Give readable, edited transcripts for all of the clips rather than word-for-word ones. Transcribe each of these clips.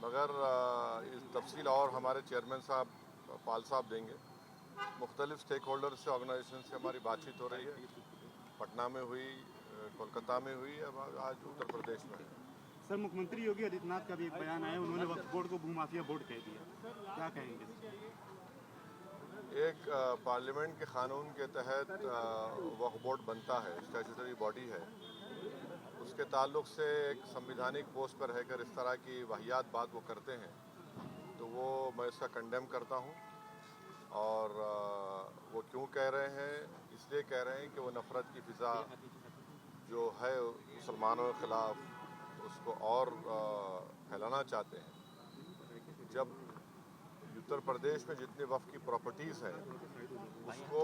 मगर इस तफसील और हमारे चेयरमैन साहब पाल साहब देंगे। मुख्तलिफ स्टेक होल्डर से, ऑर्गेनाइजेशन से हमारी बातचीत हो रही है। पटना में हुई, कोलकाता में हुई, अब आज उत्तर प्रदेश में है। सर, मुख्यमंत्री योगी आदित्यनाथ का भी एक बयान आया, उन्होंने वक्फ बोर्ड को भूमाफिया बोर्ड कह दिया, क्या कहेंगे? एक पार्लियामेंट के कानून के तहत वक्फ बोर्ड बनता है, स्टैट्यूटरी बॉडी है। उसके ताल्लुक से एक संविधानिक पोस्ट पर रहकर इस तरह की वाहियात बात वो करते हैं, तो वो मैं इसका कंडेम करता हूँ। और वो क्यों कह रहे हैं? इसलिए कह रहे हैं कि वो नफ़रत की फ़िज़ा जो है मुसलमानों के ख़िलाफ़ उसको और फैलाना चाहते हैं। जब उत्तर प्रदेश में जितने वफ़ की प्रॉपर्टीज़ हैं उसको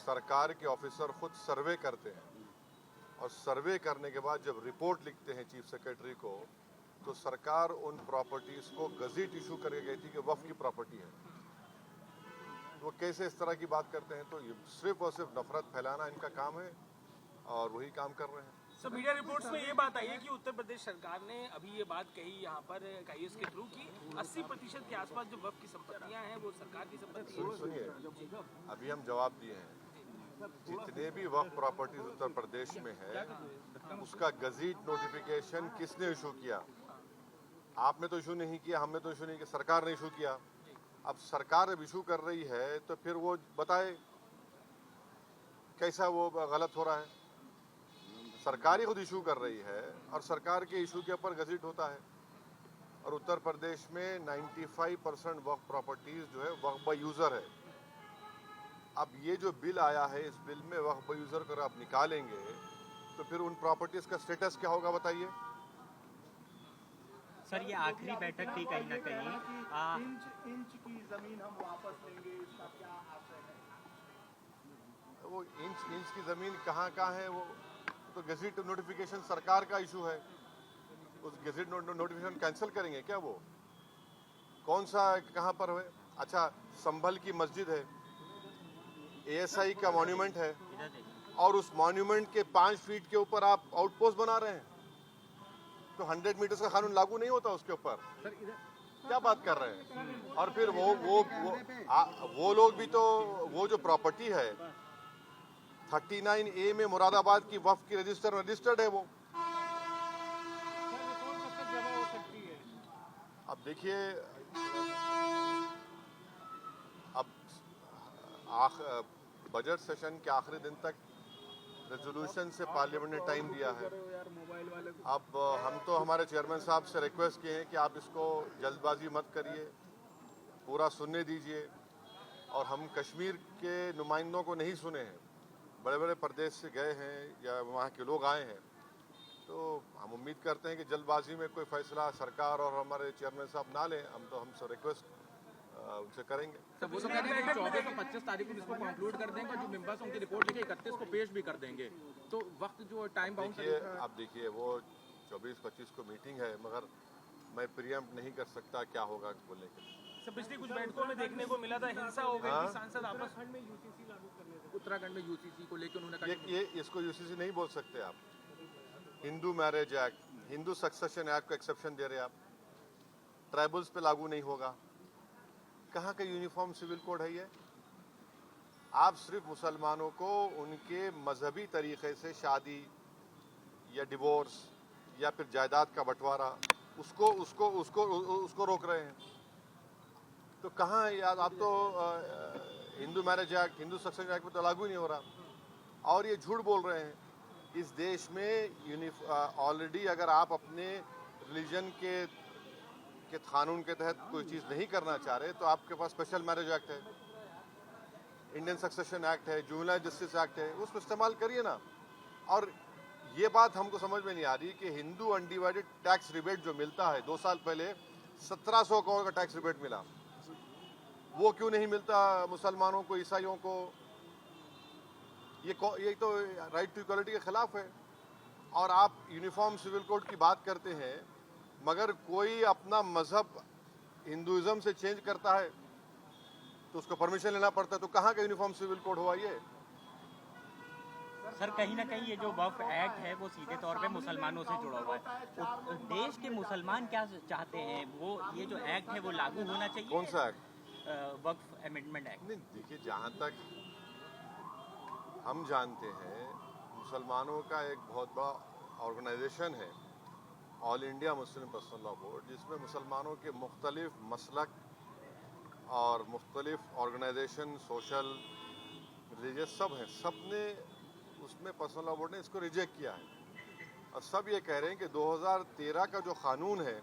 सरकार के ऑफिसर ख़ुद सर्वे करते हैं, और सर्वे करने के बाद जब रिपोर्ट लिखते हैं चीफ सेक्रेटरी को, तो सरकार उन प्रॉपर्टीज़ को गज़ेट इशू करके कहती है कि वफ़ की प्रॉपर्टी है। वो कैसे इस तरह की बात करते हैं? तो ये सिर्फ और सिर्फ नफरत फैलाना इनका काम है, और वही काम कर रहे हैं। सर, मीडिया रिपोर्ट्स में ये बात आई है कि उत्तर प्रदेश सरकार ने अभी ये बात कही यहाँ पर IAS के थ्रू कि 80% के आसपास जो वक्फ की संपत्तियाँ हैं वो सरकार की संपत्ति है। सुनिए, अभी हम जवाब दिए हैं। जितने भी वक्फ प्रॉपर्टीज उत्तर प्रदेश में है उसका गज़ेट नोटिफिकेशन किसने इशू किया? आपने तो इशू नहीं किया, हमने तो इशू नहीं किया, सरकार ने इशू किया। अब सरकार अब इशू कर रही है तो फिर वो बताए कैसा वो गलत हो रहा है। सरकार ही खुद इशू कर रही है और सरकार के इशू के ऊपर गज़ेट होता है। और उत्तर प्रदेश में 95% वक्फ प्रॉपर्टीज जो है वक्फ बाय यूज़र है। अब ये जो बिल आया है, इस बिल में वक्फ बाय यूज़र को आप निकालेंगे तो फिर उन प्रॉपर्टीज का स्टेटस क्या होगा बताइए? सर, ये आखिरी बैठक थी कहीं ना कहीं। इंच की जमीन हम वापस लेंगे, इसका क्या आशय है? वो इंच की ज़मीन कहाँ है? वो तो गज़ेट नोटिफिकेशन सरकार का इशू है। उस गज़ेट नोटिफिकेशन कैंसिल करेंगे क्या? वो कौन सा कहाँ पर है? अच्छा, संभल की मस्जिद है, ASI का मॉन्यूमेंट है, और उस मॉन्यूमेंट के 5 फीट के ऊपर आप आउटपोस्ट बना रहे हैं, तो 100 मीटर्स का कानून लागू नहीं होता उसके ऊपर? क्या बात कर रहे हैं? और फिर वो लोग भी तो, वो जो प्रॉपर्टी है 39A में मुरादाबाद की वक्फ की रजिस्टर्ड है वो। अब देखिए, अब बजट सेशन के आखिरी दिन तक रेजोल्यूशन से पार्लियामेंट ने टाइम दिया है। अब हम तो हमारे चेयरमैन साहब से रिक्वेस्ट किए हैं कि आप इसको जल्दबाजी मत करिए, पूरा सुनने दीजिए। और हम कश्मीर के नुमाइंदों को नहीं सुने हैं, बड़े बड़े प्रदेश से गए हैं या वहाँ के लोग आए हैं, तो हम उम्मीद करते हैं कि जल्दबाजी में कोई फैसला सरकार और हमारे चेयरमैन साहब ना लें। हम तो हमसे रिक्वेस्ट उनसे करेंगे। तो वो तो कह रहे हैं कि 24 और 25 तारीख को इसको कंक्लूड कर देंगे, जो मेंबर्स उनकी रिपोर्ट लेके 31 को पेश भी कर देंगे। तो वक्त जो टाइम बाउंड आप देखिए, वो 24-25 को मीटिंग है, मगर मैं प्रियम्प्ट नहीं कर सकता क्या होगा बोलने के लिए। सर, पिछली कुछ बैठकों में देखने को मिला था हिंसा हो गई थी, सांसद आपस में उत्तराखंड में UCC को लेकर उन्होंने कहा ये इसको UCC नहीं बोल सकते आप। Hindu marriage act, Hindu succession act को एक्सेप्शन दे रहे आप, ट्राइबल्स पे लागू नहीं होगा। कहाँ का यूनिफॉर्म सिविल कोड है ये? आप सिर्फ मुसलमानों को उनके मजहबी तरीके से शादी या डिवोर्स या फिर जायदाद का बंटवारा उसको रोक रहे हैं। तो कहाँ है यार? आप तो Hindu marriage act, Hindu succession act में तो लागू ही नहीं हो रहा। और ये झूठ बोल रहे हैं। इस देश में ऑलरेडी अगर आप अपने रिलीजन के कानून के तहत कोई चीज़ नहीं करना चाह रहे, तो आपके पास स्पेशल मैरिज एक्ट है, इंडियन सक्सेशन एक्ट है, जुवेनाइल जस्टिस एक्ट है, उसको इस्तेमाल करिए ना। और ये बात हमको समझ में नहीं आ रही कि हिंदू अनडिवाइडेड टैक्स रिबेट जो मिलता है, 2 साल पहले 1700 करोड़ का टैक्स रिबेट मिला, वो क्यों नहीं मिलता मुसलमानों को, ईसाइयों को? ये तो राइट टू इक्वालिटी के खिलाफ है। और आप यूनिफॉर्म सिविल कोड की बात करते हैं, मगर कोई अपना मजहब हिंदुइज्म से चेंज करता है तो उसको परमिशन लेना पड़ता है। तो कहाँ का यूनिफॉर्म सिविल कोड हुआ ये? सर कहीं ना कहीं ये जो वक्फ एक्ट है वो सीधे तौर पे मुसलमानों से जुड़ा हुआ है। देश के मुसलमान क्या चाहते हैं, वो ये जो एक्ट है वो लागू होना चाहिए। कौन सा एक्ट? वक्फ अमेंडमेंट एक्ट। नहीं, देखिए, जहाँ तक हम जानते हैं, मुसलमानों का एक बहुत बड़ा ऑर्गेनाइजेशन है, all India Muslim personal law board, जिसमें मुसलमानों के मुख्तलिफ मसलक और मुख्तलिफ ऑर्गेनाइजेशन, सोशल, रिलीजियस सब हैं। सब ने उसमें पर्सनल लॉ बोर्ड ने इसको रिजेक्ट किया है और सब ये कह रहे हैं कि 2013 का जो कानून है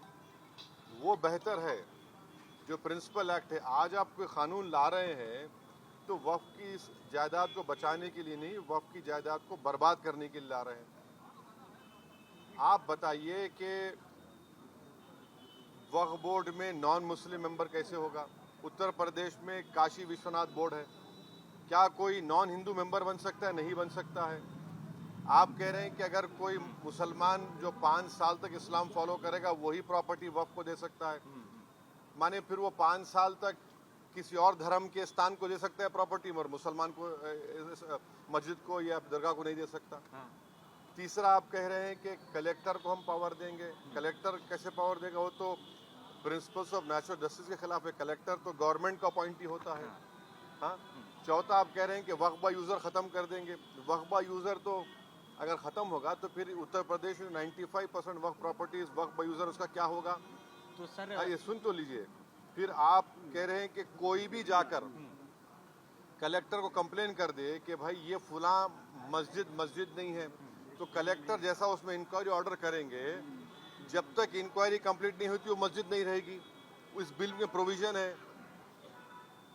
वो बेहतर है, जो प्रिंसिपल एक्ट है। आज आप कोई कानून ला रहे हैं तो वक्फ की इस जायदाद को बचाने के लिए नहीं, वक्फ की जायदाद को बर्बाद करने के लिए ला रहे हैं। आप बताइए कि वक्फ बोर्ड में नॉन मुस्लिम मेंबर कैसे होगा? उत्तर प्रदेश में काशी विश्वनाथ बोर्ड है, क्या कोई नॉन हिंदू मेंबर बन सकता है? नहीं बन सकता है। आप कह रहे हैं कि अगर कोई मुसलमान जो 5 साल तक इस्लाम फॉलो करेगा वही प्रॉपर्टी वक्फ को दे सकता है, माने फिर वो 5 साल तक किसी और धर्म के स्थान को दे सकता है प्रॉपर्टी, मगर मुसलमान को, मस्जिद को या दरगाह को नहीं दे सकता। तीसरा, आप कह रहे हैं कि कलेक्टर को हम पावर देंगे। कलेक्टर कैसे पावर देगा? वो तो प्रिंसिपल्स ऑफ नेचुरल जस्टिस के खिलाफ है। कलेक्टर तो गवर्नमेंट का अपॉइंटी होता है। हाँ। चौथा, आप कह रहे हैं कि वक्फ बाय यूज़र ख़त्म कर देंगे। वक्फ बाय यूज़र तो अगर ख़त्म होगा तो फिर उत्तर प्रदेश में 95% वक्फ प्रॉपर्टीज वक्फ बाय यूज़र, उसका क्या होगा? तो सर ये सुन तो लीजिए। फिर आप कह रहे हैं कि कोई भी जाकर कलेक्टर को कंप्लेन कर दे कि भाई ये फुला मस्जिद नहीं है, तो कलेक्टर जैसा उसमें इंक्वायरी ऑर्डर करेंगे, जब तक इंक्वायरी कंप्लीट नहीं होती वो मस्जिद नहीं रहेगी। इस बिल में प्रोविजन है,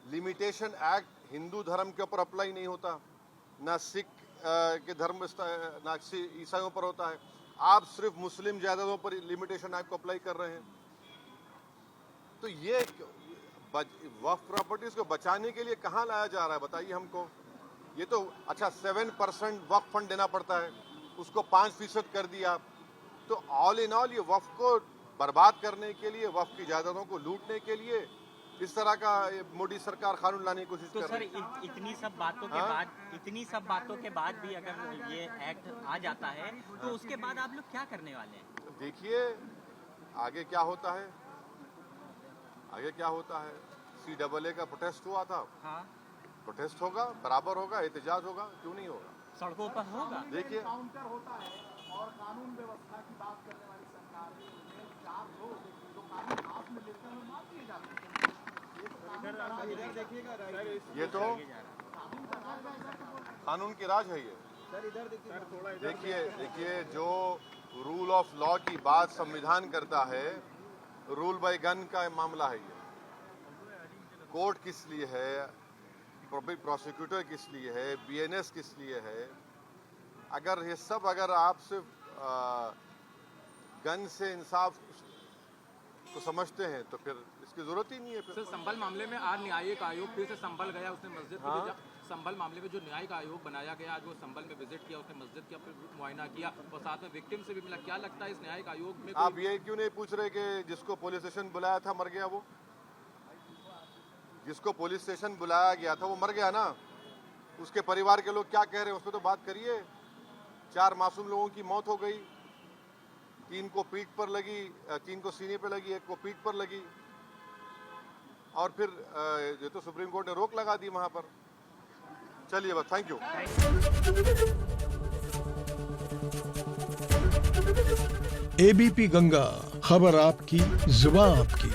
लिमिटेशन एक्ट हिंदू धर्म के ऊपर अप्लाई नहीं होता, ना सिख के धर्म, ना ईसाइयों पर होता है। आप सिर्फ मुस्लिम जायदादों पर लिमिटेशन एक्ट को अप्लाई कर रहे हैं। तो ये वक्फ प्रॉपर्टीज को बचाने के लिए कहाँ लाया जा रहा है, बताइए हमको। ये तो अच्छा 7% वक्फ फंड देना पड़ता है, उसको 5% कर दिया। तो ऑल इन ऑल ये वक्फ को बर्बाद करने के लिए, वक्फ की जायदादों को लूटने के लिए इस तरह का मोदी सरकार कानून लाने की कोशिश तो कर सर रही है। इतनी सब बातों के बाद भी अगर ये एक्ट आ जाता है तो उसके बाद आप लोग क्या करने वाले हैं? देखिए आगे क्या होता है, आगे क्या होता है। CAA का प्रोटेस्ट हुआ था। हाँ। प्रोटेस्ट होगा, बराबर होगा, एहतजाज होगा, क्यों नहीं होगा? सड़कों पर होगा। देखिए, काउंटर होता है और कानून व्यवस्था की बात करने वाली सरकार में 4 लोग जो कानून हाथ में लेते हैं मार दिए जाते हैं। ये तो कानून की राज है। ये देखिए जो रूल ऑफ लॉ की बात संविधान करता है, रूल बाय गन का मामला है। ये कोर्ट किस लिए है, पब्लिक प्रोसिक्यूटर किस लिए है, BNS किस लिए है? अगर ये सब अगर आप सिर्फ गन से इंसाफ को समझते हैं तो फिर इसकी जरूरत ही नहीं है। फिर सर संभल मामले में आज न्यायिक आयोग फिर से संभल गया, उसने मस्जिद को भी संभल मामले में जो न्यायिक आयोग बनाया गया, आज वो संभल में विजिट किया, उसने मस्जिद का मुआयना किया और साथ में विक्टिम से भी मिला। क्या लगता है इस न्यायिक आयोग में आप ये क्यों नहीं पूछ रहे कि जिसको पुलिस स्टेशन बुलाया था मर गया? वो जिसको पुलिस स्टेशन बुलाया गया था वो मर गया ना, उसके परिवार के लोग क्या कह रहे हैं उस पर तो बात करिए। 4 मासूम लोगों की मौत हो गई, 3 को पीठ पर लगी, 3 को सीने पर लगी, 1 को पीठ पर लगी, और फिर ये तो सुप्रीम कोर्ट ने रोक लगा दी वहां पर। चलिए बस, थैंक यू। ABP गंगा, खबर आपकी, जुबान आपकी।